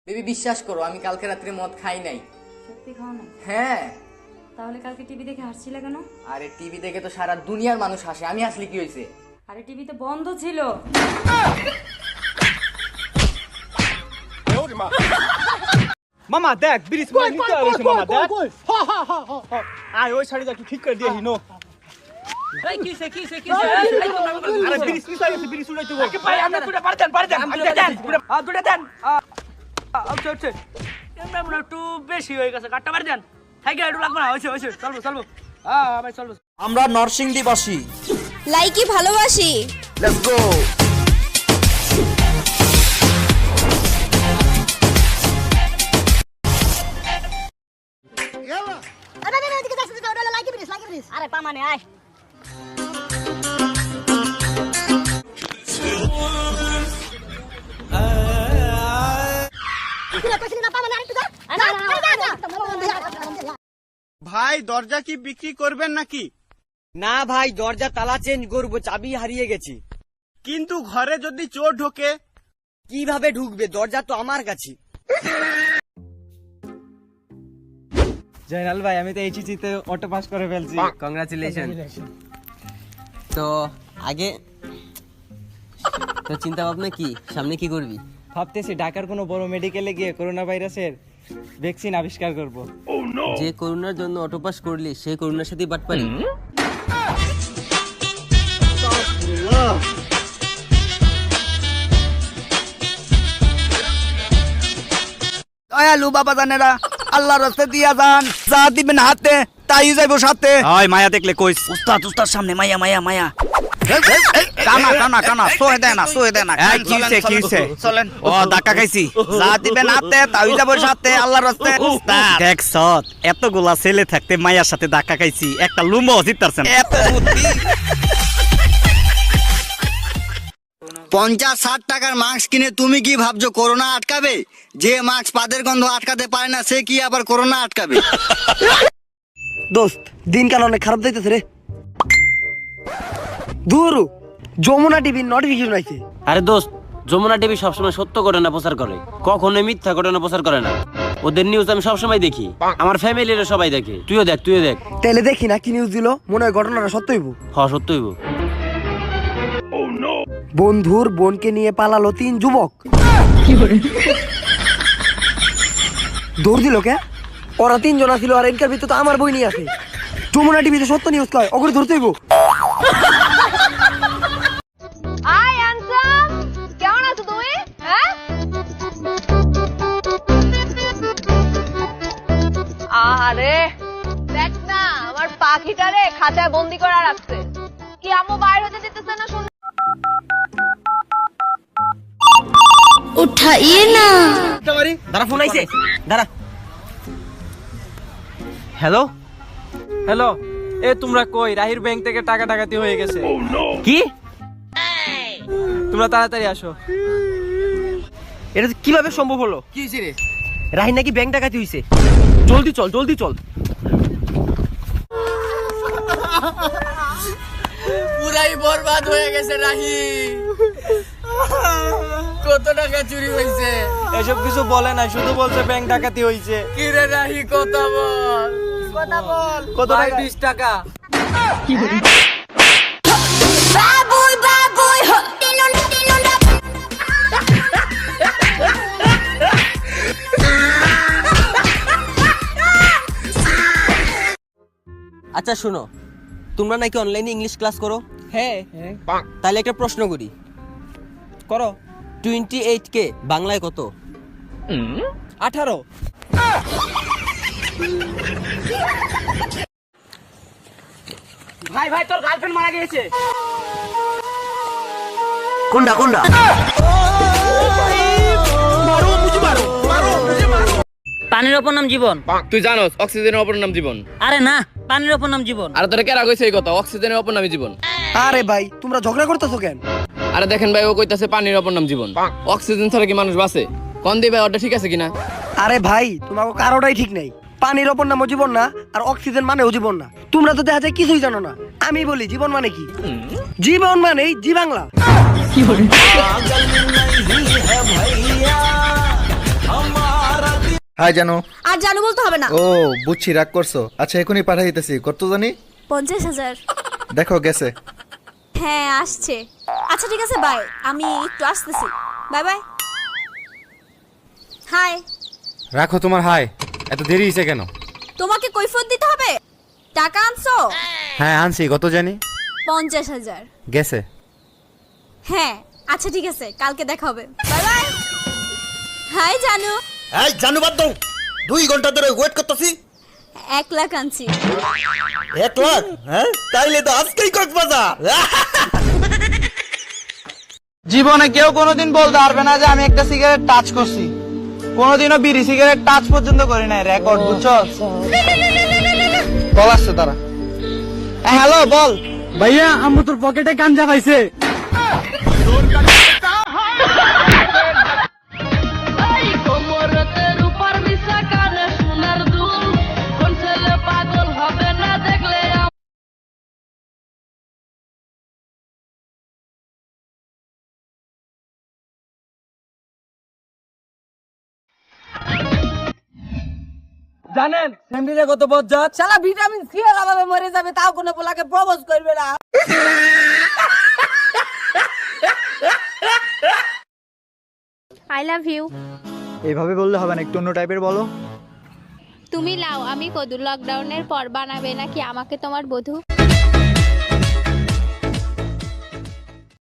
Baby বিশ্বাস করো আমি কালকে রাত্রে মদ খাই নাই। সত্যি খাও না? হ্যাঁ। তাহলে কালকে টিভি দেখে হাসছিলে কেন? আরে টিভি দেখে তো সারা দুনিয়ার মানুষ হাসে, আমি হাসলে কি হয়েছে? আরে টিভি তো বন্ধ ছিল। মামা দেখ ব্রিজ মাই নিতে আইছে মামা দেখ আয় ওই সাইডে একটু ঠিক করে দিয়ে হিনো এই কিসে আরে ব্রিজ নিতে আইছে ব্রিজ উড়াইতে বল ভাই আমরা পুরো পার দেন দুটো দেন আচ্ছা আমরা মনে একটু বেশি হয়ে গেছে কাটটা পার দেন সাইকেল একটু লাগবে না হইছে চলবো ভাই চলবো আমরা নরসিংদীবাসী, লাইকি ভালোবাসি। Let's go. আরে পামানে আয়। ভাই দরজা কি বিক্রি করবেন নাকি? না ভাই, দরজা তালা চেঞ্জ করবো, চাবি হারিয়ে গেছি। কিন্তু ঘরে যদি চোর ঢোকে? কিভাবে ঢুকবে? দরজা তো আমার কাছে। জয়নাল ভাই, আমি তো এইচএসসি তে অটো পাস করে ফেলছি। কংগ্রাচুলেশন। তো আগে তো চিন্তা ভাবনা কি, সামনে কি করবি? ভাবতেছি ঢাকার কোনো বড় মেডিকেলে গিয়ে করোনা ভাইরাসের ভ্যাকসিন আবিষ্কার করব। যে করোনার জন্য অটো পাস করলি সেই করোনার সাথে বাট পারি। দয়ালু বাবা জানেরা, আল্লাহর রাস্তায় দিয়া যান, যা দিবেন হাতে তাই যাইবো সাথে। ওই মায়া দেখলে কইস উস্তাদ সামনে মায়া কানা সোহে দেয় না কি হইছে? চলেন। ও ধাক্কা খাইছি, যা দিবেন হাতে তাই যাবো সাথে, আল্লাহর রাস্তায়। উস্তাদ দেখছ এতগুলা ছেলে থাকতে মায়ার সাথে ধাক্কা খাইছি, একটা লুম্ব জিততারছেন। এত বুদ্ধি। 50-60 টাকার মাস্ক কিনে তুমি কি ভাবছো করোনা আটকাবে? যে মাস্ক পাদের গন্ধ আটকাতে পারে না সে কি আবার করোনা আটকাবে? দোস্ত, দিনকাল অনেক খারাপ যাইতেছে রে। দূর যমুনা টিভির নোটিফিকেশন আইছে। আরে দোস্ত, যমুনা টিভি সবসময় সত্য ঘটনা প্রচার করে, কখনোই মিথ্যা ঘটনা প্রচার করে না। ওদের নিউজ আমি সবসময় দেখি, আমার ফ্যামিলিরও সবাই দেখে। তুইও দেখ। তাইলে দেখি না কি নিউজ দিল, মনে হয় ঘটনাটা সত্য হইব। সত্য হইব। বন্ধুর বোনকে নিয়ে পালালো 3 যুবক। দৌড় দিল কে? ওরা 3 জন ছিল, আর এনকার ভিতরে তো আমার বই নিয়ে আছে। যমুনা টিভিতে সত্য নিউজ কয়, ওগুলো ধরতে হইব। আই হ্যান্ডসাম, কেমন আছো তুমি? হ্যাঁ, আরে দেখ না, আমার পাখিটারে খাঁচায় বন্দি করা রাখছে। কি আম্মু বাইরে হতে দিতেছে না? উঠাইয়ে না। দাঁড়া, ফোন আইছে, দাঁড়া। হ্যালো হ্যালো, তোমরা কই? রাহির ব্যাংক থেকে টাকা ডাকাতি হয়ে গেছে। কি? তোমরা তাড়াতাড়ি আসো। এটা কিভাবে সম্ভব হলো? কি হয়েছে রে? রাহির নাকি ব্যাংক ডাকাতি হইছে। জলদি চল। পুরাই বরবাদ হয়ে গেছে রাহি। কত টাকা চুরি হয়েছে? এসব কিছু বলে না, শুধু বলছে ব্যাংক ডাকাতি হয়েছে। কি রে রাহি, কথা বল। কত টাকা? 20 টাকা। আচ্ছা শোনো, তোমরা নাকি অনলাইনে ইংলিশ ক্লাস করো? হ্যাঁ, তাহলে একটা প্রশ্ন করি, করো। 28K বাংলায় কত? 18। ভাই তোর গার্লফ্রেন্ড মারা গিয়েছে। কোনটা? পানির অপর নাম জীবন। তুই জানোস অক্সিজেনের অপর নাম জীবন? আরে না, পানির অপর নাম জীবন। আর তোরে কেরা কইছে এই কথা? অক্সিজেনের অপর নামই জীবন। আরে ভাই, তোমরা ঝগড়া করতেছো কেন? আরে দেখেন ভাই, ও কইতাছে পানির অপর নাম জীবন। অক্সিজেন ছাড়া কি মানুষ বাঁচে? কোন দিবে ওটা ঠিক আছে কিনা? আরে ভাই, তোমাকে কারোটাই ঠিক নেই। পানির ওপর নামও জীবন না, আর অক্সিজেন মানেও জীবন না। তোমরা তো দেখা যায় কিছুই জানো না। আমি বলি জীবন মানে কি? জীবন মানেই জি বাংলা। হাই জানো। আর জানু বলতে হবে না। ও বুঝছি, রাগ করছো। আচ্ছা এখনই পাঠাই দিতেছি। কত জানি? 50,000। দেখো গেছে। হ্যাঁ আসছে। আচ্ছা ঠিক আছে বাই, আমি একটু আসতেছি। Bye bye. হাই। রাখো তোমার হাই, এত দেরি হয়েছে কেন? তোমাকে কৈফিয়ত দিতে হবে? টাকা আনছো? হ্যাঁ আনছি, কত জানি? 50,000। গেছে। হ্যাঁ আচ্ছা ঠিক আছে, কালকে দেখা হবে। Bye bye. হাই জানু। এই জানু বাদ দাও, 2 ঘন্টা ধরে ওয়েট করতেছি। 1 লাখ আনছি। 1 লাখ? হ্যাঁ তাইলে তো আজকেই কক্সবাজার। জীবনে কেউ কোনোদিন বলতে পারবে না যে আমি একটা সিগারেট টাচ করছি। কোনোদিনও বিড়ি সিগারেট টাচ পর্যন্ত করি নাই, রেকর্ড বুঝছো? বল আসছে তারা। হ্যালো বল। ভাইয়া আম্মু তোর পকেটে গাঞ্জা পাইছে। জানেন ফ্যামিলিতে কত বজ্জাত? শালা ভিটামিন সি এর অভাবে মরে যাবে, তাও কোনো পোলাকে প্রপোজ করবে না। I love you. এইভাবে বললে হবে না, একটু অন্য টাইপের বলো। তুমি লাও আমি কদু, লকডাউনের পর বানাবে নাকি আমাকে তোমার বধূ?